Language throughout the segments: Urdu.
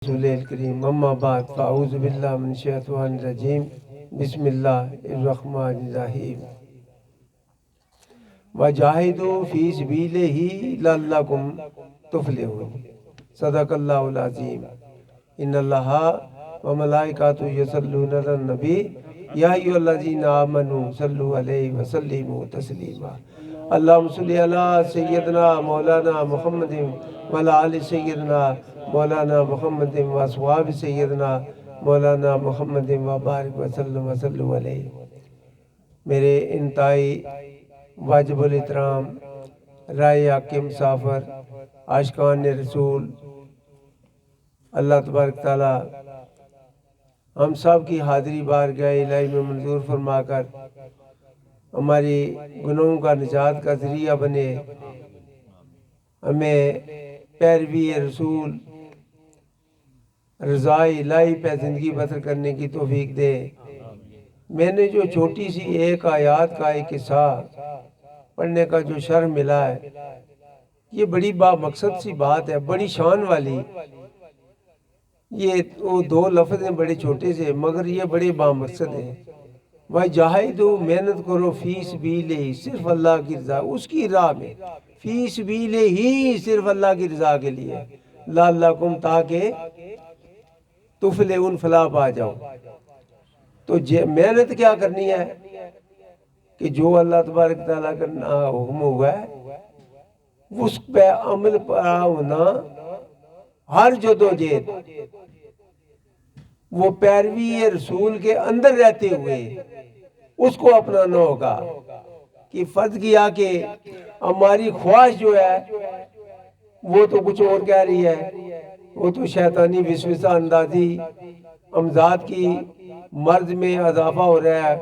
رسول الکریم اما بعد فاعوذ باللہ من الشیطان الرجیم بسم اللہ الرحمن الرحیم وجاہدوا فی سبیلہ لعلکم تفلحون صدق اللہ العظیم ان اللہ وملائکتہ یصلون علی النبی یا ایھا الذین آمنوا صلوا علیہ وسلموا تسلیما اللہم صلی علی سیدنا مولانا محمد وعلی آل سیدنا مولانا محمد واصحاب سیدنا مولانا محمد وبارک وسلم علیہ۔ میرے انتہائی واجب الاحترام رائے حاکم مسافر عاشقان رسول، اللہ تبارک تعالی ہم سب کی حاضری بارگاہ الہی میں منظور فرما کر ہماری گناہوں کا نجات کا ذریعہ بنے، ہمیں پیروی رسول رضا الہی پہ زندگی بسر کرنے کی توفیق دے۔ میں نے جو چھوٹی سی ایک آیات کا ایک حصہ پڑھنے کا جو شرح ملا ہے، یہ بڑی مقصد سی بات ہے، بڑی شان والی۔ یہ وہ دو لفظ ہیں بڑے چھوٹے سے، مگر یہ بڑے بامقصد ہیں۔ وَجَاہِدُوا محنت کرو فی سبیلہ، صرف اللہ کی رضا، اس کی راہ میں، فی سبیلہ ہی، صرف اللہ کی رضا کے لیے، لعلکم تاکہ تفلحون فلاح پا جاؤ۔ تو محنت کیا کرنی ہے کہ جو اللہ تبارک تعالیٰ کا حکم ہوا ہے اس پہ عمل پیرا ہونا، ہر جدوجہد وہ پیروی رسول کے اندر رہتے ہوئے اس کو اپنانا ہوگا۔ کہ فرض کیا کہ ہماری خواہش جو ہے وہ تو کچھ اور کہہ رہی ہے، وہ تو شیطانی وسوسہ اندازی امزاد کی مرض میں اضافہ ہو رہا ہے،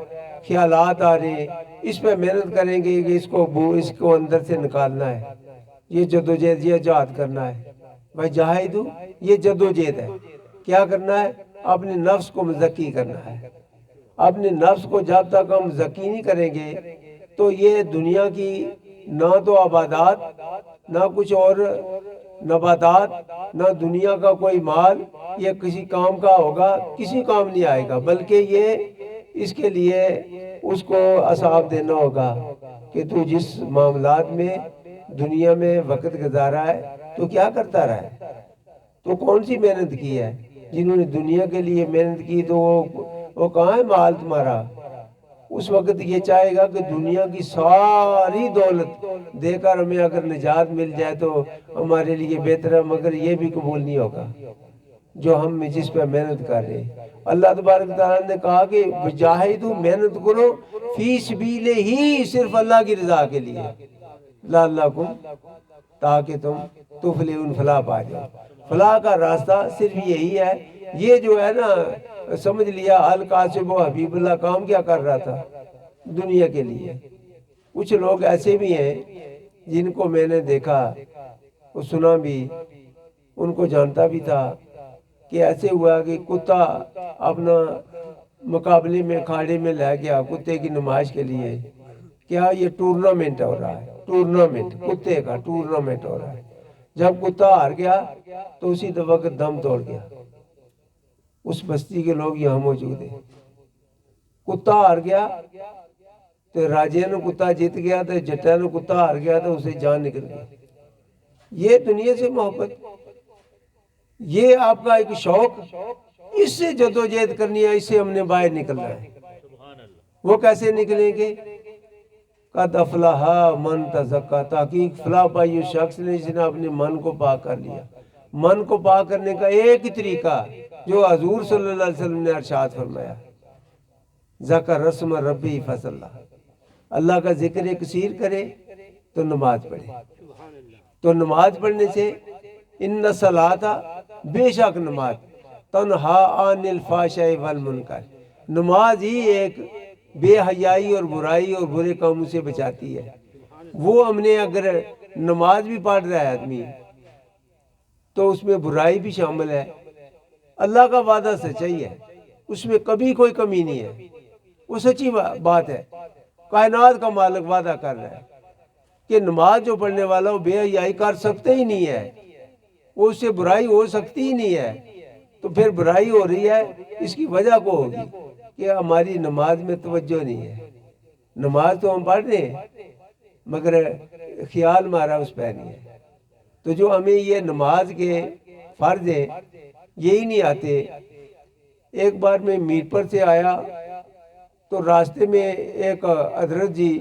خیالات آ رہے ہیں، اس پہ محنت کریں گے کہ اس کو اندر سے نکالنا ہے، یہ جدوجہد، یہ جہاد کرنا ہے۔ بھائی جاہدو، یہ جدوجہد ہے۔ کیا کرنا ہے؟ اپنے نفس کو مزکی کرنا ہے۔ اپنے نفس کو جب تک ہم مزکی نہیں کریں گے تو یہ دنیا کی نہ تو آبادات، نہ کچھ اور نباتات، نہ دنیا کا کوئی مال یہ کسی کام کا ہوگا، کسی کام نہیں آئے گا، بلکہ یہ اس کے لیے اس کو عذاب دینا ہوگا کہ تو جس معاملات میں دنیا میں وقت گزارا ہے تو کیا کرتا رہا ہے، تو کون سی محنت کی ہے؟ جنہوں نے دنیا کے لیے محنت کی تو وہ کہاں ہے مال تمہارا؟ اس وقت یہ چاہے گا کہ دنیا کی ساری دولت دے کر ہمیں اگر نجات مل جائے تو ہمارے لیے بہتر ہے، مگر یہ بھی قبول نہیں ہوگا جو ہم جس پہ محنت کر رہے ہیں۔ اللہ تبارک تعالیٰ نے کہا کہ جاہدو، محنت کرو فی سبیلہ ہی، صرف اللہ کی رضا کے لیے، لعلکم تاکہ تم تفلحون فلاح پا جاؤ۔ فلاح کا راستہ صرف یہی ہے۔ یہ جو ہے نا، سمجھ لیا القاسم و حبیب اللہ کام کیا کر رہا تھا؟ دنیا کے لیے۔ کچھ لوگ ایسے بھی ہیں جن کو میں نے دیکھا اور سنا بھی، ان کو جانتا بھی تھا کہ ایسے ہوا کہ کتا اپنا مقابلے میں کھاڑے میں لے گیا کتے کی نمائش کے لیے۔ کیا یہ ٹورنامنٹ ہو رہا ہے، ٹورنامنٹ، کتے کا ٹورنامنٹ ہو رہا ہے۔ جب کتا ہار گیا تو اسی وقت دم توڑ گیا۔ اس بستی کے لوگ یہاں موجود ہیں۔ کتا ہار گیا تو راجے نے کتا جیت گیا، تو جٹا نے کتا ہار گیا تو اسے جان نکل گئی۔ یہ دنیا سے محبت، یہ آپ کا ایک شوق، اس سے جدوجہد کرنی ہے، اس سے ہم نے باہر نکلنا ہے۔ وہ کیسے نکلیں گے؟ قد افلح من تزکا، تحقیق فلاح پائی اس شخص نے جس نے اپنے من کو پاک کر لیا۔ من کو پاک کرنے کا ایک ہی طریقہ جو حضور صلی اللہ علیہ وسلم نے ارشاد فرمایا، ذکر رسم ربی فصلہ، اللہ کا ذکر کثیر کرے تو نماز پڑھے۔ تو نماز پڑھنے سے ان الصلاۃ، بے شک نماز، تنہا عن الفحشاء والمنکر، نماز ہی ایک بے حیائی اور برائی اور برے کاموں سے بچاتی ہے۔ وہ ہم نے اگر نماز بھی پڑھ رہا ہے آدمی تو اس میں برائی بھی شامل ہے۔ اللہ کا وعدہ سچائی ہے، اس میں کبھی کوئی کمی نہیں ہے، وہ سچی بات ہے۔ کائنات کا مالک وعدہ کر رہا ہے کہ نماز جو پڑھنے والا وہ بے حیائی کر سکتے ہی نہیں ہے، وہ اس سے برائی ہو سکتی ہی نہیں ہے۔ تو پھر برائی ہو رہی ہے، اس کی وجہ کو ہوگی کہ ہماری نماز میں توجہ نہیں ہے. نماز تو ہم پڑھ رہے ہیں مگر خیال ہمارا اس پہ نہیں ہے. تو جو ہمیں یہ نماز کے فرض ہیں یہی نہیں آتے. ایک بار میں میرپور سے آیا تو راستے میں ایک حضرت جی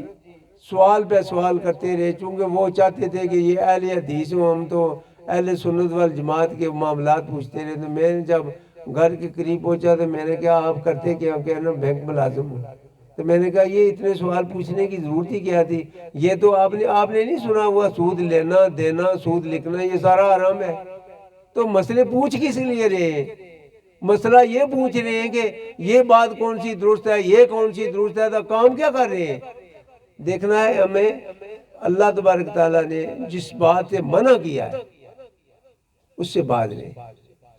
سوال پہ سوال کرتے رہے، چونکہ وہ چاہتے تھے کہ یہ اہل حدیث ہوں، ہم تو اہل سنت والجماعت کے معاملات پوچھتے رہے. تو میں جب گھر کے قریب پہنچا تو میں نے کہا آپ کرتے کیا؟ کہنا بینک ملازم ہوں. تو میں نے کہا یہ اتنے سوال پوچھنے کی ضرورت ہی کیا تھی؟ یہ تو آپ نے نہیں سنا ہوا سود لینا دینا سود لکھنا یہ سارا حرام ہے. تو مسئلے پوچھ کس لیے رہے ہیں؟ مسئلہ یہ پوچھ رہے ہیں کہ یہ بات کون سی درست ہے، یہ کون سی درست ہے. تو کام کیا کر رہے ہیں؟ دیکھنا ہے ہمیں اللہ تبارک تعالیٰ نے جس بات سے منع کیا ہے اس سے باز نہیں.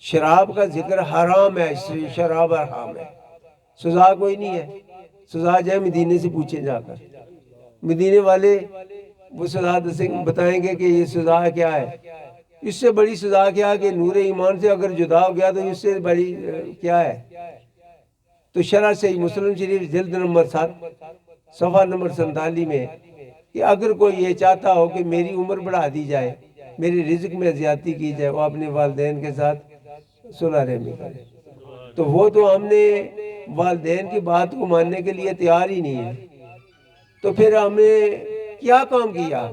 شراب کا ذکر حرام ہے، شراب حرام ہے، سزا کوئی نہیں ہے. سزا جائے مدینے سے پوچھیں جا کر، مدینے والے وہ سزا بتائیں گے کہ یہ سزا کیا ہے. اس سے بڑی سزا کیا کہ نور ایمان سے اگر جدا ہو گیا تو اس سے بڑی کیا ہے. تو شرح صحیح مسلم شریف جلد نمبر 7 صفحہ نمبر 47 میں کہ اگر کوئی یہ چاہتا ہو کہ میری عمر بڑھا دی جائے، میری رزق میں زیادتی کی جائے، وہ اپنے والدین کے ساتھ صلح رحمی کرے. تو وہ تو ہم نے والدین کی بات کو ماننے کے لیے تیار ہی نہیں ہے. تو پھر ہم نے کیا کام کیا؟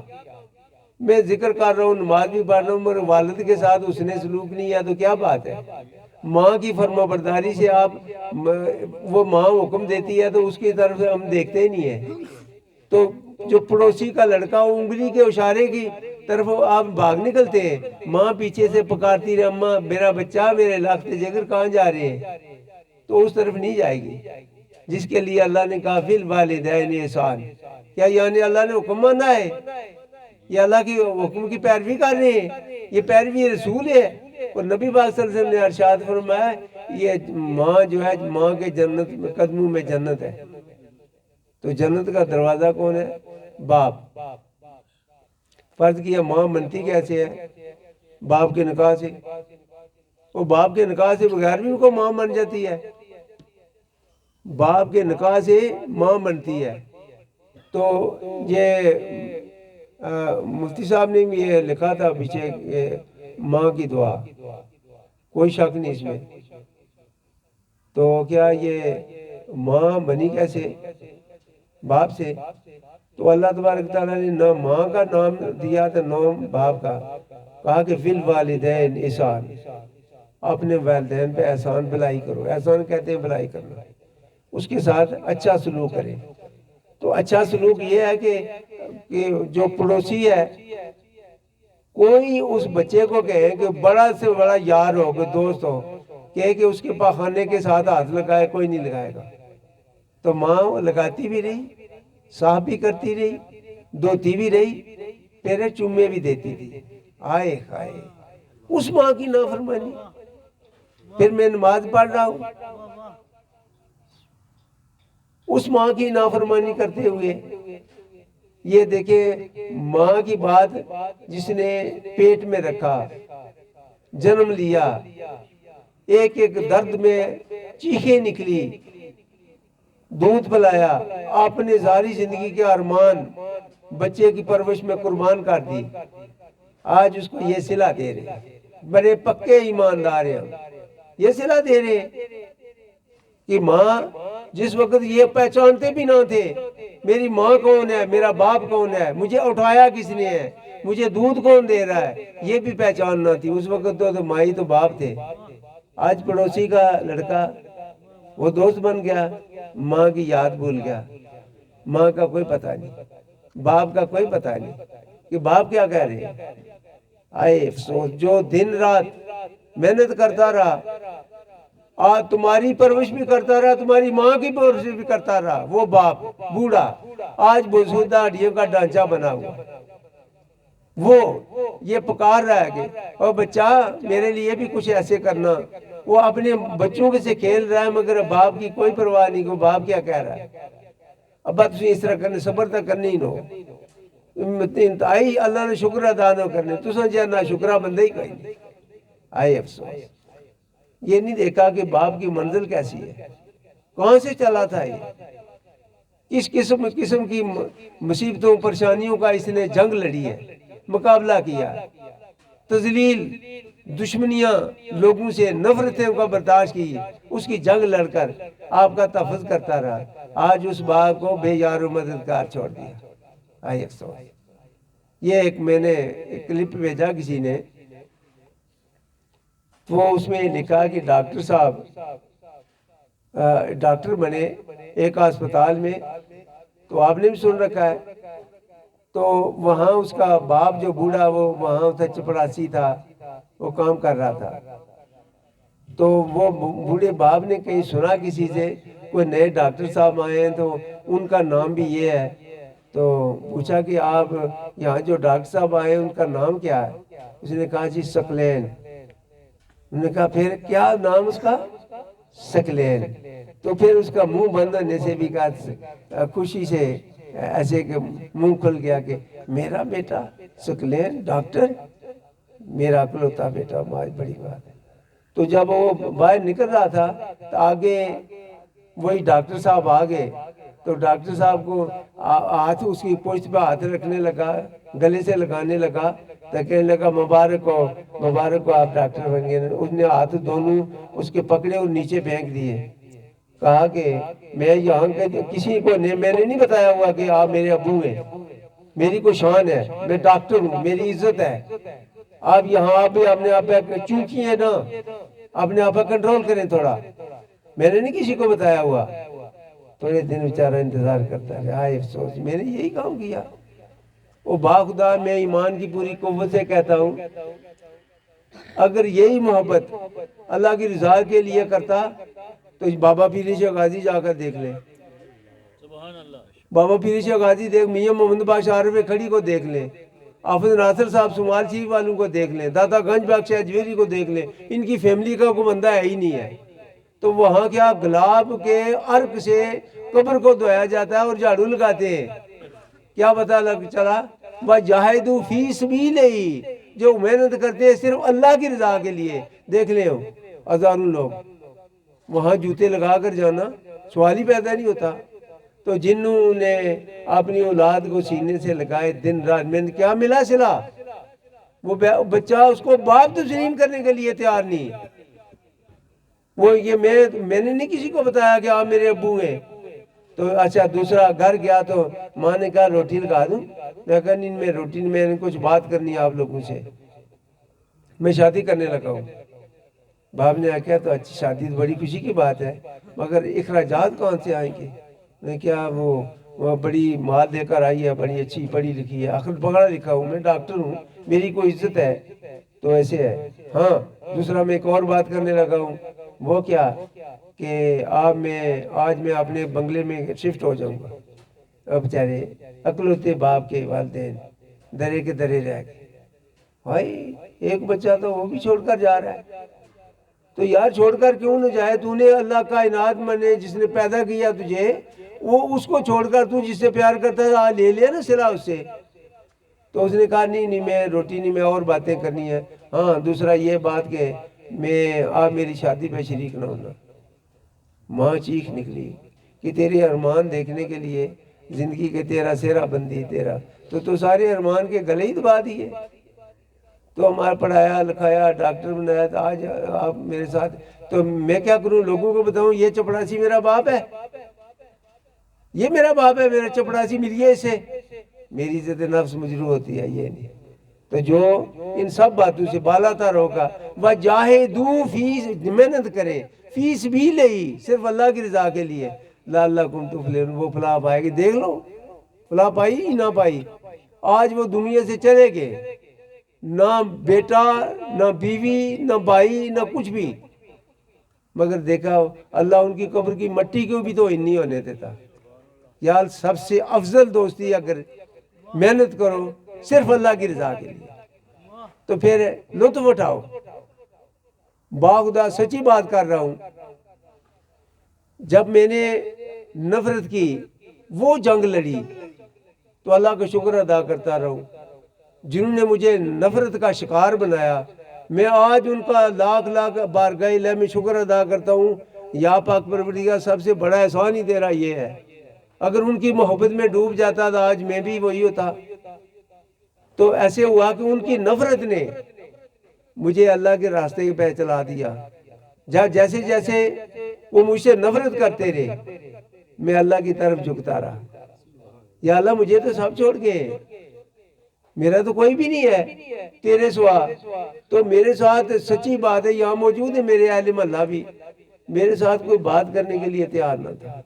میں ذکر کر رہا ہوں، نماز بھی پڑھ رہا ہوں مگر والد کے ساتھ اس نے سلوک نہیں ہے. تو کیا بات ہے؟ ماں کی فرما برداری سے آپ وہ ماں حکم دیتی ہے تو اس کی طرف سے ہم دیکھتے ہی نہیں ہیں. تو جو پڑوسی کا لڑکا انگلی کے اشارے کی طرف آپ بھاگ نکلتے ہیں، ماں پیچھے سے پکارتی رہے اماں میرا بچہ میرے لاکھ جگر کہاں جا رہے ہیں، تو اس طرف نہیں جائے گی جس کے لیے اللہ نے کہا فی الوالدین احسان. کیا یعنی اللہ نے حکم مانا ہے؟ یہ اللہ کی حکم کی پیروی کر رہے ہیں؟ یہ پیروی رسول ہے. اور نبی پاک صلی اللہ علیہ وسلم نے ارشاد فرمایا یہ ماں جو ہے ماں کے جنت قدموں میں جنت ہے. تو جنت کا دروازہ کون ہے؟ باپ. فرض کیا ماں منتی کیسے ہے؟ باپ کے نکاح سے. وہ باپ کے نکاح سے بغیر بھی کو ماں بن جاتی ہے، باپ کے نکاح سے ماں بنتی ہے. تو یہ مفتی صاحب نے بھی یہ لکھا تھا پیچھے ماں کی دعا، کوئی شک نہیں اس میں. تو کیا یہ ماں بنی کیسے؟ باپ سے. تو اللہ تبارک تعالیٰ نے نہ ماں کا نام دیا تھا نہ باپ کا، کہا کہ فی الوالدین احسان، اپنے والدین پہ احسان بھلائی کرو. احسان کہتے ہیں بھلائی کرنا، اس کے ساتھ اچھا سلوک کریں. تو اچھا سلوک یہ ہے کہ جو پڑوسی ہے کوئی اس بچے کو کہے کہ بڑا سے بڑا یار ہو کوئی دوست ہو کہے کہ اس کے پاخانے کے ساتھ ہاتھ لگائے، کوئی نہیں لگائے گا. تو ماں لگاتی بھی رہی، صاف بھی کرتی رہی، دھوتی بھی رہی، پھر چومے بھی دیتی تھی. آئے خائے اس ماں کی نافرمانی. پھر میں نماز پڑھ رہا ہوں اس ماں کی نافرمانی کرتے ہوئے. یہ دیکھیں ماں کی بات جس نے پیٹ میں رکھا، جنم لیا، ایک ایک درد میں چیخیں نکلی، دودھ پلایا، اپنے ساری زندگی کے ارمان بچے کی پرورش میں قربان کر دی. آج اس کو یہ صلہ دے رہے، بڑے پکے ایماندار ہیں، یہ صلہ دے رہے کہ ماں جس وقت یہ پہچانتے بھی نہ تھے میری ماں کون ہے، میرا باپ کون ہے، مجھے اٹھایا کس نے ہے، مجھے دودھ کون دے رہا ہے، یہ بھی پہچان نہ تھی. اس وقت تو مائی تو باپ تھے. آج پڑوسی کا لڑکا وہ دوست بن گیا، ماں کی یاد بھول گیا. ماں کا کوئی پتہ نہیں، باپ کا کوئی پتہ نہیں کہ باپ کیا کہہ رہے ہیں. آئے افسوس جو دن رات محنت کرتا رہا، آج تمہاری پرورش بھی کرتا رہا، تمہاری ماں کی پرورش بھی کرتا رہا، وہ باپ بوڑھا آج بزودہ ہڈیوں کا ڈھانچہ بنا ہوا، وہ یہ پکار رہا ہے کہ او بچہ میرے لیے بھی کچھ ایسے کرنا. وہ اپنے بچوں کے سے کھیل رہا ہے مگر باپ کی کوئی پرواہ نہیں کہ باپ کیا کہہ رہا ہے. ابا تسی اس طرح کرنے صبر تک کرنی ہی نو انتہائی اللہ نے شکر ادا نہ کرنے تساں جے نہ شکرہ بندے ہی کوئی نہیں. آئے افسوس یہ نہیں دیکھا کہ باپ کی منزل کیسی ہے، کہاں سے چلا تھا، یہ کس قسم کی مصیبتوں پریشانیوں کا اس نے جنگ لڑی ہے، مقابلہ کیا، تذلیل، دشمنیاں، لوگوں سے نفرتیں کا برداشت کی، اس کی جنگ لڑ کر آپ کا تحفظ کرتا رہا، آج اس باپ کو بے یار و مددگار چھوڑ دیا۔ آئے افسوس۔ یہ ایک میں نے کلپ بھیجا کسی نے، وہ اس میں لکھا کہ ڈاکٹر صاحب ڈاکٹر بنے ایک ہسپتال میں، تو آپ نے بھی سن رکھا ہے، تو وہاں اس کا باپ جو بوڑھا وہ وہاں تھا، چپڑاسی تھا، وہ کام کر رہا تھا، تو وہ بوڑھے باپ نے کہیں سنا کسی سے کوئی نئے ڈاکٹر صاحب آئے ہیں تو ان کا نام بھی یہ ہے، تو پوچھا کہ آپ یہاں جو ڈاکٹر صاحب آئے ہیں ان کا نام کیا ہے؟ اس نے کہا جی ثقلین۔ انہوں نے کہا پھر کیا نام اس کا؟ ثقلین۔ تو پھر اس کا منہ بند ہونے سے بھی کہا خوشی سے ایسے کہ منہ کھل گیا کہ میرا بیٹا ثقلین ڈاکٹر، میرا اکلوتا بیٹا، آج بڑی بات ہے۔ تو جب وہ باہر نکل رہا تھا تو آگے وہی ڈاکٹر صاحب آگے، تو ڈاکٹر صاحب کو ہاتھ اس کی پشت پہ ہاتھ رکھنے لگا، گلے سے لگانے لگا، تو کہنے لگا مبارک ہو آپ ڈاکٹر بن گئے۔ اس نے ہاتھ دونوں اس کے پکڑے اور نیچے پھینک دیے، کہا کہ میں یہاں کسی کو میں نے نہیں بتایا ہوا کہ آپ میرے ابو ہیں، میری کوئی شان ہے، میں ڈاکٹر ہوں، میری عزت ہے، آپ یہاں آپ بھی اپنے آپ پہ چونکی ہیں نا، اپنے آپ پہ کنٹرول کریں تھوڑا، میں نے نہیں کسی کو بتایا ہوا۔ تھوڑے دن بیچارہ انتظار کرتا ہے، آئے افسوس میں نے یہی کام کیا۔ وہ باخدا میں ایمان کی پوری قوت سے کہتا ہوں، اگر یہی محبت اللہ کی رضا کے لیے کرتا تو بابا پیر شاہ غازی جا کر دیکھ لیں، بابا پیر شاہ غازی دیکھ، میاں محمد بخش عارف کھڑی کو دیکھ لیں، حافظ ناصر صاحب سمال شریف والوں کو دیکھ لیں، داتا گنج بخش اجمیری کو دیکھ لیں، ان کی فیملی کا کوئی بندہ ہے ہی نہیں ہے۔ تو وہاں کیا گلاب کے عرق سے قبر کو دھویا جاتا ہے اور جھاڑو لگاتے ہیں، کیا پتہ لگ چلا؟ وَجَاهِدُوا فِي سَبِيلِهِ، جو محنت کرتے ہیں صرف اللہ کی رضا کے لیے، دیکھ لیں ہزاروں لوگ وہاں جوتے لگا کر جانا سوال ہی پیدا نہیں ہوتا۔ تو جنہوں نے اپنی اولاد کو سینے سے لگائے دن رات میں کیا ملا صلہ؟ وہ بچہ اس کو باپ تسلیم کرنے کے لیے تیار نہیں۔ وہ یہ میں نے نہیں کسی کو بتایا کہ آپ میرے ابو ہیں، تو اچھا دوسرا گھر گیا تو ماں نے کہا روٹی لگا دوں، میں کہا نہیں میں روٹی نہیں، میں نے کچھ بات کرنی ہے آپ لوگوں سے، میں شادی کرنے لگا ہوں۔ باپ نے کہا تو اچھی شادی تو بڑی خوشی کی بات ہے، مگر اخراجات کون سے آئیں گے؟ میں کیا وہ بڑی مال دے کر آئی ہے، بڑی اچھی پڑھی لکھی ہے، آخر پڑھا لکھا ہوں، میں ڈاکٹر ہوں، میری کوئی عزت ہے، تو ایسے ہے۔ ہاں دوسرا میں ایک اور بات کرنے لگا ہوں، وہ کیا کہ آج میں اپنے بنگلے میں شفٹ ہو جاؤں گا۔ اب بیچارے اکلوتے باپ کے والدین درے کے درے رہ گئے، بھائی ایک بچہ تو وہ بھی چھوڑ کر جا رہا ہے، تو یار چھوڑ کر کیوں نہ جائے؟ تو نے اللہ کائنات میں جس نے پیدا کیا تجھے، وہ اس کو چھوڑ کر تو جس سے پیار کرتا ہے لے لیا نا صلہ اس سے۔ تو اس نے کہا نہیں میں روٹی نہیں، میں اور باتیں کرنی ہے۔ ہاں دوسرا یہ بات کہ میں آپ میری شادی پہ شریک نہ ہونا۔ ماں چیخ نکلی کہ تیرے ارمان دیکھنے کے لیے زندگی کے تیرا سیرا بندی تیرا، تو سارے ارمان کے گلے ہی دبا دیے۔ تو ہمارا پڑھایا لکھایا ڈاکٹر بنایا، تو آج آپ میرے ساتھ، تو میں کیا کروں؟ لوگوں کو بتاؤں یہ چپڑاسی میرا باپ ہے، یہ میرا باپ ہے، میرا چپڑاسی ملی ہے اسے؟ میری عزت نفس مجروح ہوتی ہے، یہ نہیں۔ تو جو ان سب باتوں سے بالا تر ہوگا، وَجَاهِدُوا فِي، محنت کرے، فی سبیلہ، صرف اللہ کی رضا کے لیے، لعلکم تفلحون، وہ فلاح پائے گی۔ دیکھ لو فلاح پائی ہی نہ پائی، آج وہ دنیا سے چلے گئے، نہ بیٹا نہ بیوی نہ بھائی نہ کچھ بھی، مگر دیکھا اللہ ان کی قبر کی مٹی کو بھی تو نہیں ہونے دیتا۔ یار سب سے افضل دوستی اگر محنت کرو صرف اللہ کی رضا کے لیے، تو پھر لطف اٹھاؤ۔ باخدا سچی بات کر رہا ہوں، جب میں نے نفرت کی وہ جنگ لڑی تو اللہ کا شکر ادا کرتا رہوں۔ جنہوں نے مجھے نفرت کا شکار بنایا میں آج ان کا لاکھ لاکھ بارگاہ الہ میں شکر ادا کرتا ہوں. یا پاک پروردگار سب سے بڑا احسان ہی تیرا یہ ہے. اگر ان کی محبت میں ڈوب جاتا تھا آج میں بھی وہی ہوتا. تو ایسے ہوا کہ ان کی نفرت نے مجھے اللہ کے راستے پہ چلا دیا. جیسے جیسے وہ مجھ سے نفرت کرتے رہے میں اللہ کی طرف جھکتا رہا. یا اللہ مجھے تو سب چھوڑ گئے, میرا تو کوئی بھی نہیں ہے تیرے سوا. تو میرے ساتھ سچی بات ہے یہاں موجود ہے میرے اہل محلہ بھی, میرے ساتھ کوئی بات کرنے کے لیے تیار نہ تھا.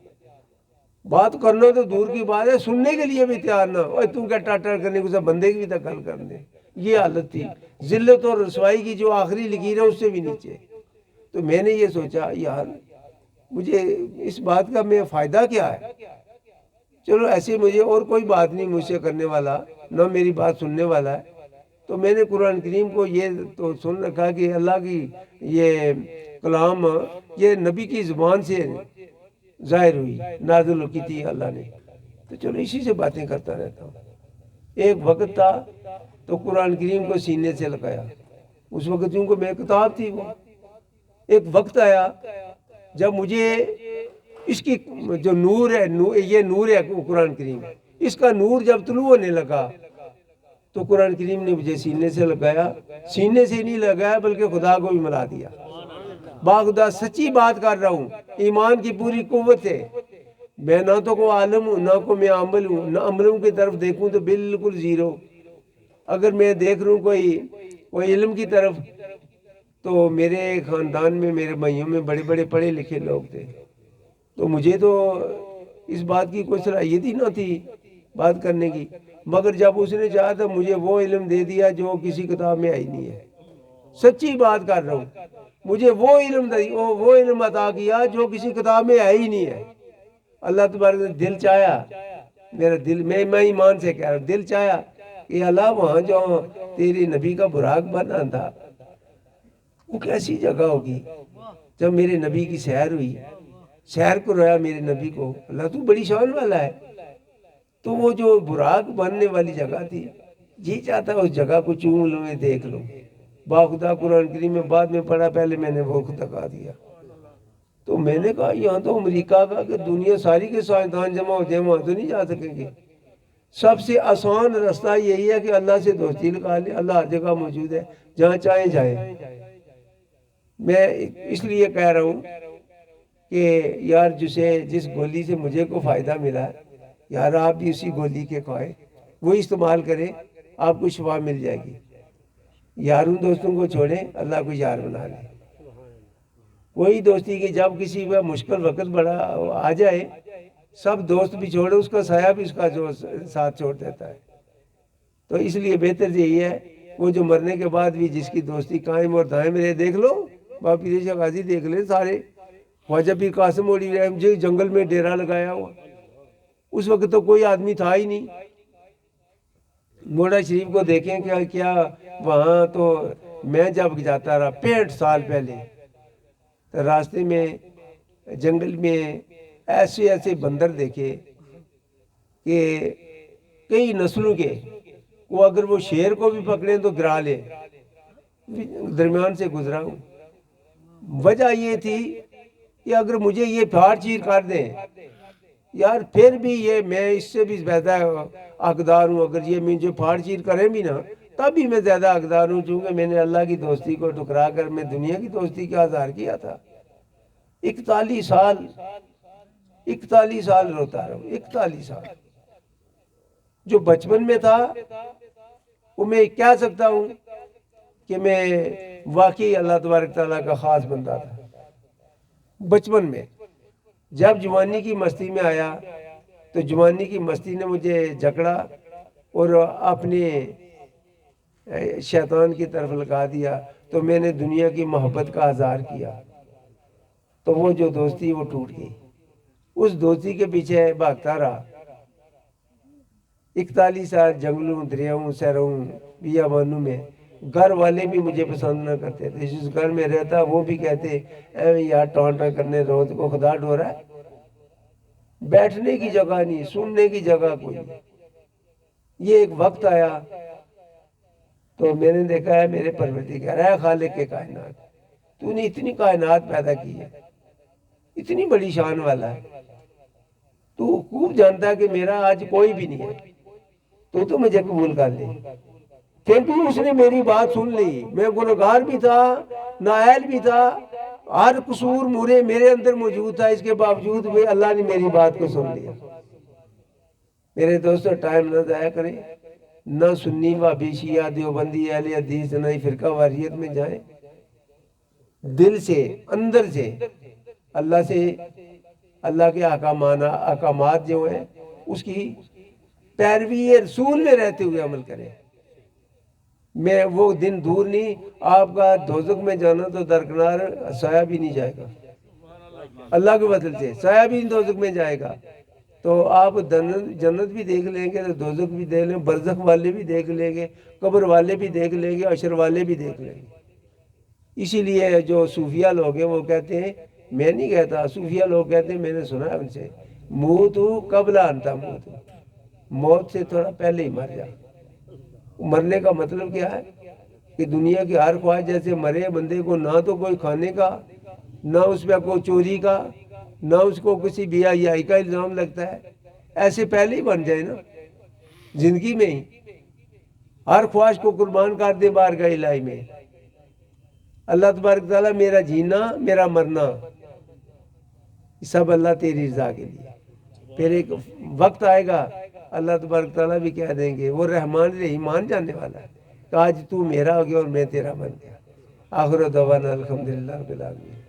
بات کرنا تو دور کی بات ہے, سننے کے لیے بھی تیار نہ. اور تم کیا ٹاٹر کرنے کو بندے کی بھی تک گل کرنے. یہ حالت تھی ذلت اور رسوائی کی جو آخری لکیر ہے اس سے بھی نیچے. تو میں نے یہ سوچا یار مجھے اس بات کا میں فائدہ کیا ہے. چلو ایسے مجھے اور کوئی بات نہیں مجھ سے کرنے والا, نہ میری بات سننے والا ہے. تو میں نے قرآن کریم کو یہ تو سن رکھا کہ اللہ کی یہ کلام یہ نبی کی زبان سے ظاہر ہوئی, نازل کی تھی اللہ نے. تو چلو اسی سے باتیں کرتا رہتا ہوں. ایک وقت تھا تو قرآن کریم کو سینے سے لگایا. اس وقت چونکہ میں کتاب تھی وہ. ایک وقت آیا جب مجھے اس کی جو نور ہے, یہ نور ہے قرآن کریم, اس کا نور جب طلوع ہونے لگا تو قرآن کریم نے مجھے سینے سے لگایا. سینے سے نہیں لگایا بلکہ خدا کو بھی ملا دیا. باخدا سچی بات کر رہا ہوں, ایمان کی پوری قوت ہے. میں نہ تو کوئی عالم ہوں نہ کوئی میں عمل ہوں, نہ عملوں کی طرف دیکھوں تو بالکل زیرو. اگر میں دیکھ رہا ہوں کوئی علم کی طرف تو میرے خاندان میں میرے بھائیوں میں بڑے بڑے پڑھے لکھے لوگ تھے. تو مجھے تو اس بات کی کوئی صلاحیت ہی نہ تھی بات کرنے کی. مگر جب اس نے چاہا تو مجھے وہ علم دے دیا جو کسی کتاب میں آئی نہیں ہے. سچی بات کر رہا ہوں, مجھے وہ علم عطا کیا جو کسی کتاب میں آئی نہیں ہے. اللہ تبارک نے دل چاہیا, میرا دل میں ایمان سے کہہ رہا ہوں, دل چاہیا کہ اللہ وہاں جو تیری نبی کا براق بنا تھا وہ کیسی جگہ ہوگی. جب میرے نبی کی سیر ہوئی, سیر کو رویا میرے نبی کو, اللہ تو بڑی شان والا ہے. تو وہ جو براق بننے والی جگہ تھی, جی چاہتا اس جگہ کو چوم لوں میں دیکھ لوں. باخدا قرآن کریم میں بعد میں پڑھا, پہلے میں نے وہ دکھا دیا. تو میں نے کہا یہاں تو امریکہ کا کہ دنیا ساری کے سائنسدان جمع ہو جائے, وہاں تو نہیں جا سکیں گے. سب سے آسان راستہ یہی ہے کہ اللہ سے دوستی لگا لیں. اللہ ہر جگہ موجود ہے, جہاں چاہیں جائیں. میں اس لیے کہہ رہا ہوں کہ یار جس گولی سے مجھے کو فائدہ ملا ہے, یار آپ بھی اسی گولی کے کھائیں, وہ استعمال کریں, آپ کو شفا مل جائے گی. یاروں دوستوں کو چھوڑیں, اللہ کو یار بنا لیں. وہی دوستی کی جب کسی پہ مشکل وقت بڑا آ جائے, سب دوست بھی چھوڑے, اس کا سایہ بھی اس کا جو ساتھ چھوڑ دیتا ہے. تو اس لیے بہتر یہی ہے وہ جو مرنے کے بعد بھی جس کی دوستی قائم اور دائم رہے. دیکھ لو بابا پیر شاہ غازی دیکھ لیں سارے. خواجہ پیر قاسم مولی رحم جی جنگل میں ڈیرا لگایا ہوا, اس وقت تو کوئی آدمی تھا ہی نہیں. موڑا شریف کو دیکھیں کیا وہاں تو میں جب جاتا رہا 65 سال پہلے, راستے میں جنگل میں ایسے بندر دیکھے کہ کئی نسلوں کے, وہ اگر وہ شیر کو بھی پکڑیں تو گرا لے. درمیان سے گزرا ہوں. وجہ یہ تھی کہ اگر مجھے یہ پھاڑ چیر کر دیں یار پھر بھی یہ میں اس سے بھی زیادہ حقدار ہوں. اگر یہ مجھے پھاڑ چیر کریں بھی نا تب بھی میں زیادہ حقدار ہوں, چونکہ میں نے اللہ کی دوستی کو ٹکرا کر میں دنیا کی دوستی کا اظہار کیا تھا. 41 سال روتا رہا ہوں. 41 سال جو بچپن میں تھا وہ میں کہہ سکتا ہوں کہ میں واقعی اللہ تبارک تعالیٰ کا خاص بندہ تھا. بچپن میں جب جوانی کی مستی میں آیا تو جوانی کی مستی نے مجھے جکڑا اور اپنے شیطان کی طرف لگا دیا. تو میں نے دنیا کی محبت کا اظہار کیا تو وہ جو دوستی وہ ٹوٹ گئی. اس دوستی کے پیچھے بھاگتا رہا. 41 سال جنگلوں دریاؤں سہروں بیابانوں میں. گھر والے بھی مجھے پسند نہ کرتے تھے. جس گھر میں رہتا وہ بھی کہتے اے یار ٹانٹا کرنے روز کو خدا ڈورا ہے. بیٹھنے کی جگہ نہیں, سننے کی جگہ کوئی نہیں. یہ ایک وقت آیا تو میں نے دیکھا ہے میرے پروردگار ہے خالق کے کائنات، تو نے اتنی کائنات پیدا کی ہے، اتنی بڑی شان والا ہے، تو خوب جانتا ہے کہ میرا آج کوئی بھی نہیں ہے، تو مجھے قبول کر لے۔ پھر بھی اس نے میری بات سن لی، میں گنہگار بھی تھا، نااہل بھی تھا، ہر قصور میرے اندر موجود تھا، اس کے باوجود بھی اللہ نے میری بات کو سن لیا۔ میرے دوستو ٹائم نہ ضائع کریں، نہ سنی وہابی شیعہ دیوبندی اہل حدیث نہ فرقہ واریت میں جائیں، دل سے اندر سے اللہ کے احکامات جو ہیں اس کی پیروی رسول میں رہتے ہوئے عمل کریں۔ میں وہ دن دور نہیں، آپ کا دوزخ میں جانا تو درکنار سایہ بھی نہیں جائے گا، اللہ کے بدل سے سایہ بھی دوزخ میں جائے گا، تو آپ جنت بھی دیکھ لیں گے تو دوزخ بھی دیکھ لیں گے، برزخ والے بھی دیکھ لیں گے، قبر والے بھی دیکھ لیں گے، عشر والے بھی دیکھ لیں گے۔ اسی لیے جو صوفیہ لوگ ہیں وہ کہتے ہیں، میں نہیں کہتا، صوفیہ لوگ کہتے ہیں، میں نے سنا ہے ان سے، موت قبل انتا موت سے تھوڑا پہلے ہی مر جا۔ مرنے کا مطلب کیا ہے کہ دنیا کی ہر خواہش جیسے مرے بندے کو نہ تو کوئی کھانے کا، نہ اس پہ کوئی چوری کا، نہ اس کو کسی بے حیائی کا الزام لگتا ہے، ایسے پہلے ہی بن جائے نا زندگی میں ہی، ہر خواہش کو قربان کر دے بارگاہ الہی میں۔ اللہ تبارک تعالیٰ میرا جینا میرا مرنا سب اللہ تیری رضا کے لیے۔ پھر ایک وقت آئے گا اللہ تبارک تعالیٰ بھی کہہ دیں گے، وہ رحمان رحیم جاننے والا ہے کہ آج تو میرا ہو گیا اور میں تیرا بن گیا۔ آخر دعوانا الحمدللہ رب العالمین۔